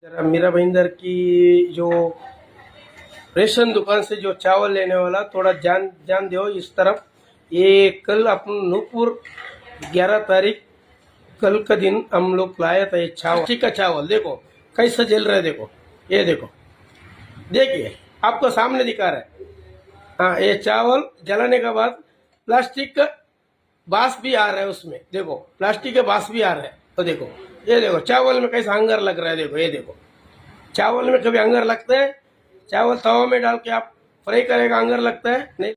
जरा मीरा भाईंदर की जो रेशन दुकान से जो चावल लेने वाला थोड़ा ध्यान दो इस तरफ। ये कल अपन नूपुर 11 तारीख कल का दिन हम लोग लाया था। ये चावल ठीक का चावल देखो कैसा जल रहा है, देखो ये देखो, देखिए आपको सामने दिखा रहा है। हाँ, ये चावल जलाने के बाद प्लास्टिक का बास भी आ रहा है उसमें, देखो प्लास्टिक का बास भी आ रहा है। तो देखो ये देखो चावल में कैसा अंगर लग रहा है, देखो ये देखो चावल में कभी अंगर लगता है? चावल तवा में डाल के आप फ्राई करेगा अंगर लगता है? नहीं।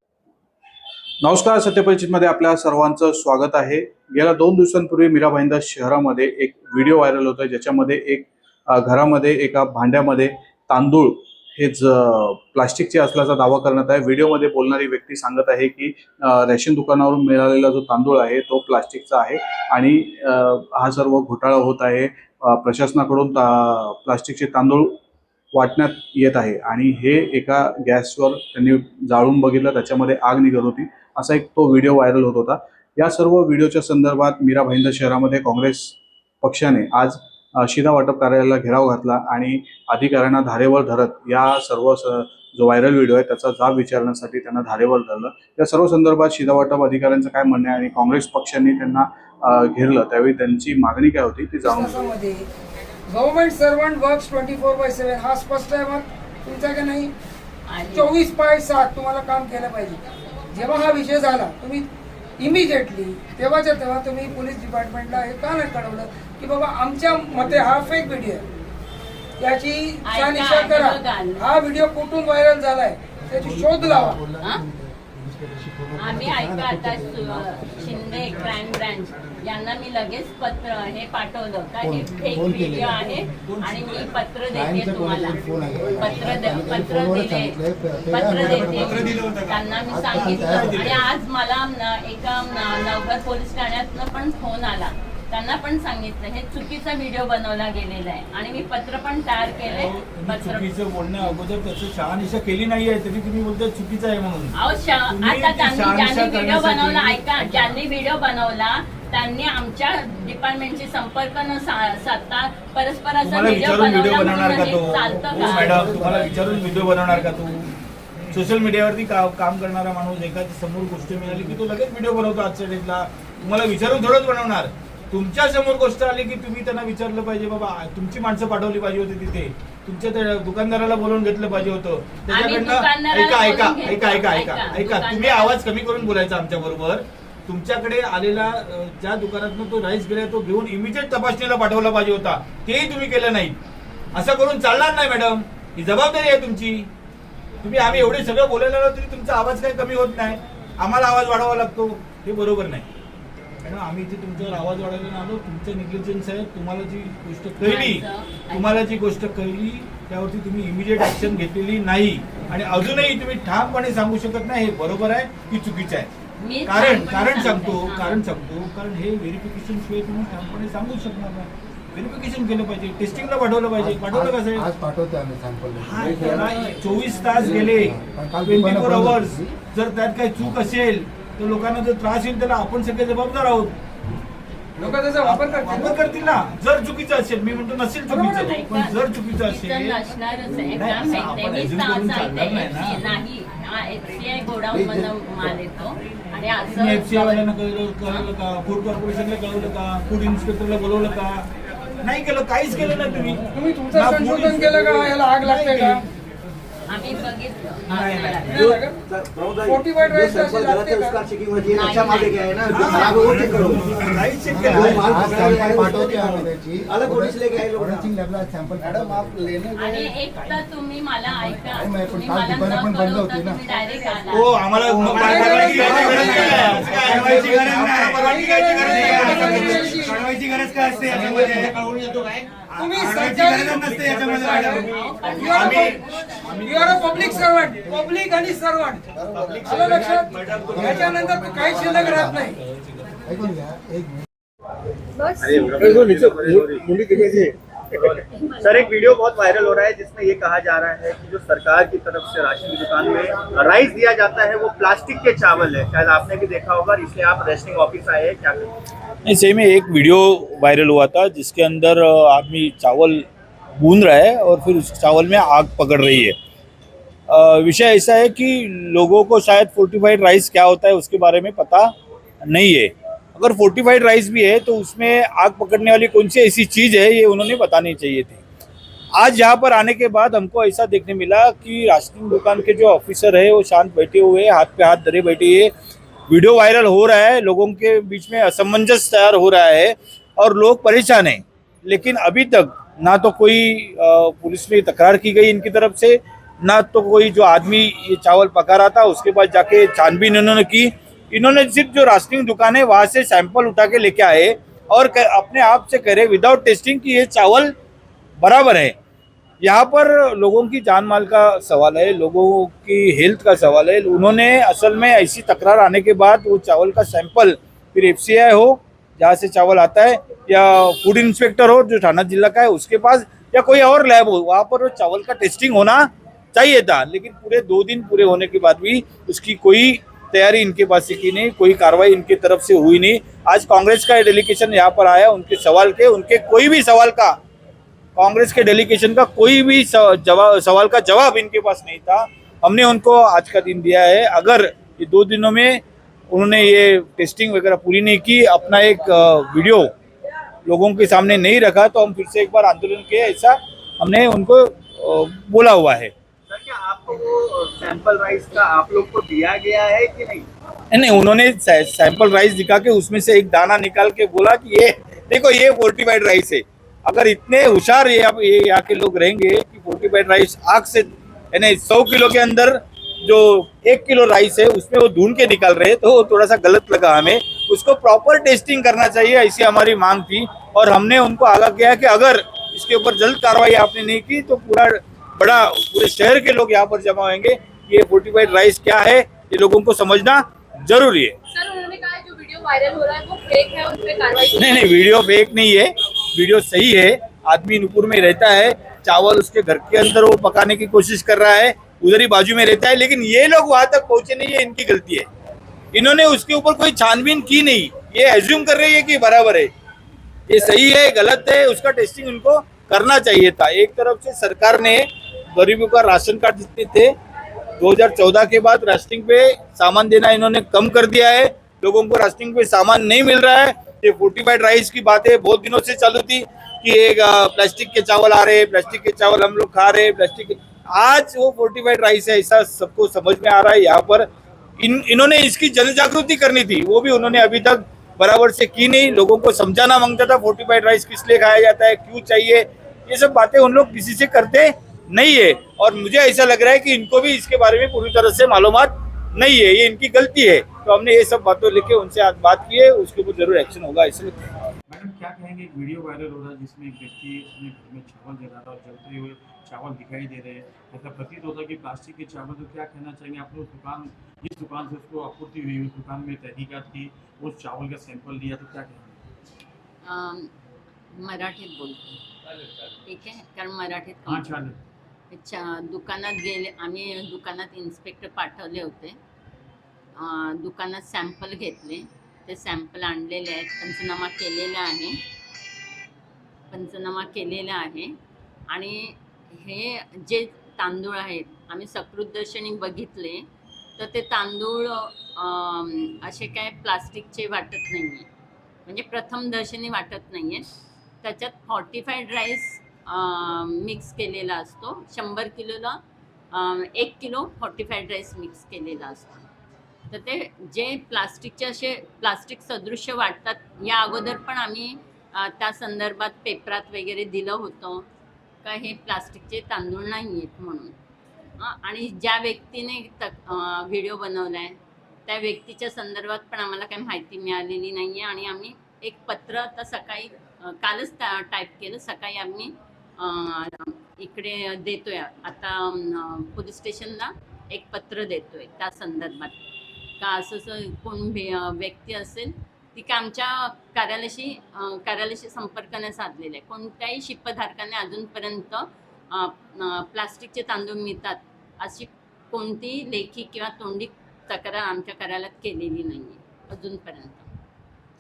नमस्कार, सत्यपरिचितमध्ये आपल्या सर्वांचं स्वागत आहे। गेल्या 2 दिवसांपूर्वी मीरा भाईंदर शहरामध्ये एक व्हिडिओ व्हायरल होतोय, ज्याच्यामध्ये एक घरामध्ये एका भांड्यामध्ये तांदूळ हेच प्लास्टिकचे असल्याचा दावा करण्यात आहे। व्हिडिओमध्ये बोलणारी व्यक्ती सांगत आहे की रेशन दुकानावरून मिळालेला जो तांदूळ आहे तो प्लास्टिकचा आहे आणि हा सर्व घोटाळा होत आहे। प्रशासनाकडून प्लास्टिकचे तांदूळ वाटण्यात येत आहे आणि हे एका गॅसवर त्यांनी जाळून बघितलं, त्याच्यामध्ये आग निघत होती, असा एक तो व्हिडिओ व्हायरल होत होता। या सर्व व्हिडिओच्या संदर्भात मीरा भाईंदर शहरामध्ये काँग्रेस पक्षाने आज शिधा वाटप कार्यालयाला घेराव घातला आणि अधिकाऱ्यांना धारेवर धरत या सर्व जो व्हायरल व्हिडिओ आहे त्याचा जाब विचारण्यासाठी त्यांना धारेवर धरलं। या सर्व संदर्भात शिधा वाटप अधिकाऱ्यांचं काय म्हणणं आहे आणि काँग्रेस पक्षाने त्यांना घेरलं त्यावेळी त्यांची मागणी काय होती ती जाणून घेऊ। गव्हर्नमेंट सर्वंट वर्क्स 24/7 हा स्पष्ट आहे मग तुमचा का नाही? 24/7 तुम्हाला काम केलं पाहिजे। जेव्हा हा विषय झाला तुम्ही इमिजिएटली तेव्हाच्या तेव्हा तुम्ही पोलीस डिपार्टमेंटला हे का नाही कळवलं की बाबा आमच्या मते हा फेक व्हिडिओ आहे, याची शहानिशा करा, हा व्हिडिओ कुठून व्हायरल झालाय त्याची शोध लावा। आम्ही ऐका आता शिंदे क्राईम ब्रांच यांना मी लगेच पत्र हे पाठवलं का हे फेक व्हिडिओ आहे आणि मी पत्र देते तुम्हाला, पत्र देते त्यांना मी सांगितलं। आणि आज मला एका नवघर पोलीस ठाण्यातनं पण फोन आला, त्यांना पण सांगितलं हे चुकीचा व्हिडिओ बनवला गेलेला आहे आणि मी पत्र पण तयार केलंय। चुकीचं बोलण्या अगोदर त्याचं शहानिशा केली नाहीये तरी तुम्ही बोलताय चुकीचं आहे म्हणून। आता ज्यांनी व्हिडिओ बनवला, ऐका, ज्यांनी व्हिडिओ बनवला त्यांनी आमच्या डिपार्टमेंटशी संपर्क न साधता परस्पर असा व्हिडिओ बनवणार का तो? चालतं का मॅडम तुम्हाला विचारून व्हिडिओ बनवणार का तू? सोशल मीडियावरती काम करणारा माणूस एखादी समोर गोष्ट मिळाली की तो लगेच व्हिडिओ बनवतो आजच्या डेटला। तुम्हाला विचारून थोडंच बनवणार, तुमच्या समोर गोष्ट आली की तुम्ही त्यांना विचारलं पाहिजे, बाबा तुमची माणसं पाठवली पाहिजे होती तिथे, तुमच्या त्या दुकानदाराला बोलवून घेतलं पाहिजे होतं त्याच्याकडनं। ऐका तुम्ही आवाज कमी करून बोलायचा आमच्या बरोबर। तुमच्याकडे आलेला ज्या दुकानातून तो राईस गेला तो घेऊन इमिजिएट तपासणीला पाठवला पाहिजे होता, तेही तुम्ही केलं नाही। असं करून चालणार नाही मॅडम, ही जबाबदारी आहे तुमची। आम्ही एवढे सगळं बोलायला तरी तुमचा आवाज काही कमी होत नाही, आम्हाला आवाज वाढवावा लागतो, हे बरोबर नाही मॅडम। आम्ही इथे तुमच्यावर आवाज वाढवायला आलो, तुमचं निग्लिजन्स आहे। तुम्हाला जी गोष्ट कळली त्यावरती तुम्ही इमिजिएट ऍक्शन घेतलेली नाही आणि अजूनही तुम्ही ठामपणे सांगू शकत नाही हे बरोबर आहे की चुकीचं आहे। कारण सांगतो हे व्हेरिफिकेशन शिवाय तुम्ही ठामपणे सांगू शकणार नाही। व्हेरिफिकेशन केलं पाहिजे, टेस्टिंगला पाठवलं पाहिजे। पाठवलं कसं आज पाठवतो आम्ही सॅम्पल। 24 तास गेले, 24 आवर्स, जर त्यात काही चूक असेल तर लोकांना जर त्रास येईल त्याला आपण सगळे जबाबदार आहोत। लोक त्याचा वापर करतील ना, जर चुकीचं असेल, मी म्हणतो नसेल चुकीचं, पण जर चुकीचं असेल गोडाऊन माल येतो आणि असं एफसीआय वाल्यांना कळवलं का? फूड कॉर्पोरेशनला कळवलं का? फूड इन्स्पेक्टरला बोलवलं का? नाही केलं, काहीच केलं नाही तुम्ही तुमचं संशोधन केलं का? याला आग लागते का? आम्ही बघितलं आणि एक तर तुम्ही मला ऐका, तुम्ही मला न कळवता तुम्ही डायरेक्ट आला। हो, आम्हाला कळवायची गरज काय असते याच्यामध्ये? कळवून येतो काय? तुम्ही you are a public servant, public आणि सर्वंट आलं लक्षात? याच्यानंतर काही शिल्लक राहत नाही। ऐकून घ्या एक सर, एक वीडियो बहुत वायरल हो रहा है जिसमें ये कहा जा रहा है कि जो सरकार की तरफ से राशन की दुकान में राइस दिया जाता है वो प्लास्टिक के चावल है। शायद आपने भी देखा होगा, इसलिए आप रेस्टिंग ऑफिस आए हैं, क्या करें? नहीं, सही में एक वीडियो वायरल हुआ था जिसके अंदर आदमी चावल भून रहा है और फिर उस चावल में आग पकड़ रही है। विषय ऐसा है कि लोगों को शायद फोर्टिफाइड राइस क्या होता है उसके बारे में पता नहीं है। अगर फोर्टिफाइड राइस भी है तो उसमें आग पकड़ने वाली कौन सी ऐसी चीज़ है ये उन्होंने बतानी चाहिए थी। आज यहाँ पर आने के बाद हमको ऐसा देखने मिला कि राशन दुकान के जो ऑफिसर है वो शांत बैठे हुए, हाथ पे हाथ धरे बैठे है। वीडियो वायरल हो रहा है, लोगों के बीच में असमंजस तैयार हो रहा है और लोग परेशान हैं। लेकिन अभी तक ना तो कोई पुलिस में तकरार की गई इनकी तरफ से, ना तो कोई जो आदमी ये चावल पका रहा था उसके बाद जाके छानबीन इन्होंने की। इन्होंने सिर्फ जो राशनिंग दुकान है वहाँ से सैंपल उठा के लेके आए और अपने आप से करे विदाउट टेस्टिंग कि ये चावल बराबर है। यहाँ पर लोगों की जान माल का सवाल है, लोगों की हेल्थ का सवाल है। उन्होंने असल में ऐसी तकरार आने के बाद वो चावल का सैंपल फिर एफसीआई हो जहाँ से चावल आता है या फूड इंस्पेक्टर हो जो थाना जिला का है उसके पास या कोई और लैब हो, वहाँ पर वो चावल का टेस्टिंग होना चाहिए था। लेकिन पूरे 2 दिन पूरे होने के बाद भी उसकी कोई तैयारी इनके पास से की नहीं, कोई कार्रवाई इनकी तरफ से हुई नहीं। आज कांग्रेस का डेलीगेशन यहाँ पर आया, उनके कोई भी सवाल का, कांग्रेस के डेलीगेशन का कोई भी सवाल का जवाब इनके पास नहीं था। हमने उनको आज का दिन दिया है। अगर ये 2 दिनों में उन्होंने ये टेस्टिंग वगैरह पूरी नहीं की, अपना एक वीडियो लोगों के सामने नहीं रखा तो हम फिर से एक बार आंदोलन के ऐसा हमने उनको बोला हुआ है। सर क्या आपको वो सैंपल राइस का आप लोग को दिया गया है कि नहीं? नहीं, उन्होंने सैंपल राइस दिखा के उसमें से एक दाना निकाल के बोला कि ये देखो ये फोर्टिफाइड राइस है। अगर इतने होशियार ये यहाँ के लोग रहेंगे कि फोर्टिफाइड राइस आग से यानी 100 किलो के अंदर जो 1 किलो राइस है उसमें वो ढूंढ के निकाल रहे हैं तो थोड़ा सा गलत लगा हमें। उसको प्रॉपर टेस्टिंग करना चाहिए, ऐसी हमारी मांग थी और हमने उनको आगाह किया कि अगर इसके ऊपर जल्द कार्रवाई आपने नहीं की तो पूरे शहर के लोग यहाँ पर जमा होंगे। ये फोर्टिफाइड राइस क्या है ये लोगों को समझना जरूरी है। सर उन्होंने कहा है जो वीडियो वायरल हो रहा है वो फेक है, उस पर कार्रवाई नहीं, वीडियो फेक नहीं है, वीडियो सही है। आदमी नूपुर में रहता है, चावल उसके घर के अंदर वो पकाने की कोशिश कर रहा है, उधर ही बाजू में रहता है, लेकिन ये लोग वहां तक पहुंचे नहीं है, इनकी गलती है। इन्होंने उसके ऊपर कोई छानबीन की नहीं, ये एज्यूम कर रही है कि बराबर है। ये सही है गलत है उसका टेस्टिंग उनको करना चाहिए था। एक तरफ से सरकार ने गरीबों का राशन कार्ड जितने थे 2014 के बाद राशनिंग पे सामान देना इन्होंने कम कर दिया है। लोगों को राशनिंग पे सामान नहीं मिल रहा है। ये फोर्टिफाइड राइस की बातें बहुत दिनों से चालू थी कि एक प्लास्टिक के चावल आ रहे हैं, प्लास्टिक के चावल हम लोग खा रहे हैं, आज वो फोर्टिफाइड राइस है ऐसा सबको समझ में आ रहा है। यहाँ पर इन्होंने इसकी जन जागृति करनी थी, वो भी उन्होंने अभी तक बराबर से की नहीं। लोगों को समझाना मांगता था फोर्टिफाइड राइस किस लिए खाया जाता है, क्यों चाहिए, ये सब बातें उन लोग किसी से करते नहीं है। और मुझे ऐसा लग रहा है कि इनको भी इसके बारे में पूरी तरह से मालूमात नहीं है, ये इनकी गलती है। तो हमने ये सब बातों लेके उनसे आज बात की है, उसके ऊपर जरूर एक्शन होगा। इसलिए मैडम क्या कहेंगे, एक वीडियो वायरल हो रहा है जिसमें एक व्यक्ति अपने घर में चावल दे रहा था और जलते हुए चावल दिखाई दे रहे हैं, ऐसा प्रतीत होता है कि प्लास्टिक के चावल। तो क्या कहना चाहिए आपने, जिस दुकान से उसको आपूर्ति हुई उस दुकान में तहकीकात की, उस चावल का सैंपल लिया, तो क्या कहेंगे? मराठीत बोलतो, ठीक आहे, कारण मराठीत हाँ चालेल. अच्छा, दुकानात गेले आम्ही, दुकानात इन्स्पेक्टर पाठवले होते, दुकानात सॅम्पल घेतले, ते सॅम्पल आणलेले आहेत, पंचनामा केलेला आहे आणि हे जे तांदूळ आहेत आम्ही सकृतदर्शनी बघितले तर ते तांदूळ असे काय प्लास्टिकचे वाटत नाही आहे, म्हणजे प्रथमदर्शनी वाटत नाही आहे। त्याच्यात फोर्टिफाईड राईस मिक्स केलेला असतो, 100 किलोला 1 किलो फोर्टिफाईड राईस मिक्स केलेला असतो। तर ते जे प्लास्टिकचे असे प्लास्टिक सदृश्य वाटतात, या अगोदर पण आम्ही त्या संदर्भात पेपरात वगैरे दिलं होतं का हे प्लास्टिकचे तांदूळ नाही आहेत म्हणून। आणि ज्या व्यक्तीने व्हिडिओ बनवला आहे त्या व्यक्तीच्या संदर्भात पण आम्हाला काही माहिती मिळालेली नाही आहे आणि आम्ही एक पत्र आता सकाळी कालच टाईप केलं, सकाळी आम्ही इकडे देतोय, आता पोलीस स्टेशनला एक पत्र देतोय त्या संदर्भात का असं कोण व्यक्ती असेल ती का आमच्या कार्यालयाशी संपर्क नाही साधलेला आहे, कोणत्याही शिपधारकाने अजूनपर्यंत प्लास्टिकचे तांदूळ मिळतात अशी कोणतीही लेखी किंवा तोंडी तक्रार आमच्या कार्यालयात केलेली नाही आहे अजूनपर्यंत।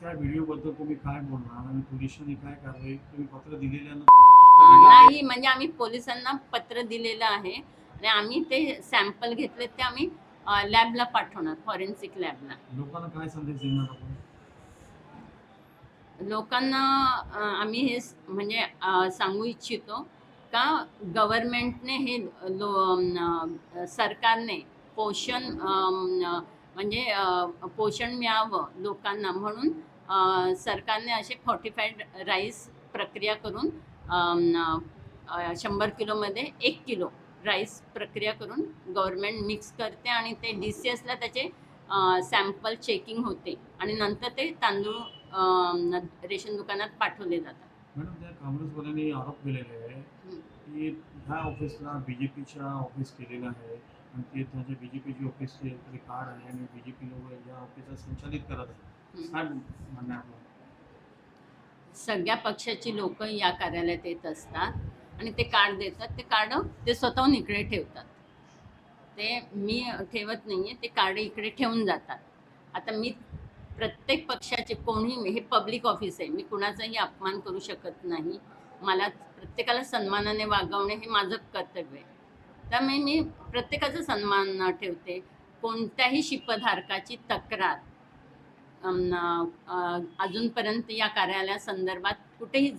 त्या व्हिडिओबद्दल तुम्ही काय बोलणार आणि पोलिसांनी काय कारवाई, तुम्ही पत्र दिलेल्यानं नाही, म्हणजे आम्ही पोलिसांना पत्र दिलेलं आहे आणि आम्ही ते सॅम्पल घेतले ते आम्ही लॅबला पाठवणार, फॉरेन्सिक लॅबला. लोकांना काय संदेश देणार आपण? लोकांना आम्ही हे म्हणजे सांगू इच्छितो का गव्हर्नमेंटने हे सरकारने पोषण म्हणजे पोषण मिळावं लोकांना म्हणून सरकारने असे फॉर्टिफाईड राईस प्रक्रिया करून 100 किलोमध्ये 1 किलो राईस प्रक्रिया करून गव्हर्नमेंट मिक्स करते आणि ते DCSला त्याचे सॅम्पल चेकिंग होते आणि नंतर ते तांदूळ रेशन दुकानात पाठवले जातात. मॅडम, त्या काँग्रेसवाल्यांनी आरोप केलेले आहे की ह्या ऑफिसला बीजेपीच्या ऑफिस केलेलं आहे आणि ते त्याच्या बीजेपीची ऑफिसचे तरी कार्ड आहे आणि बीजेपी लोक या ऑफिसला संचालित करत आहेत. काय म्हणणं आहे आपलं? सगळ्या पक्षाची लोक या कार्यालयात येत असतात आणि ते कार्ड देतात. ते कार्ड ते स्वतःहून इकडे ठेवतात. ते मी ठेवत नाही आहे, ते कार्ड इकडे ठेवून जातात. आता मी प्रत्येक पक्षाचे कोणी, हे पब्लिक ऑफिस आहे, मी कुणाचाही अपमान करू शकत नाही. मला प्रत्येकाला सन्मानाने वागवणे हे माझं कर्तव्य आहे. त्यामुळे मी प्रत्येकाचा सन्मान ठेवते. कोणत्याही शिपधारकाची तक्रार अजूनपर्यंत या कार्यालयासंदर्भात कुठेही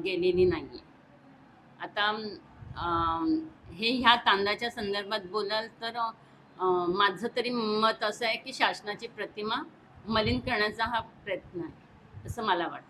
गेलेली नाही आहे. आता हे ह्या तांदळाच्या संदर्भात बोलाल तर माझं तरी मत असं आहे की शासनाची प्रतिमा मलिन करण्याचा हा प्रयत्न आहे असं मला वाटतं.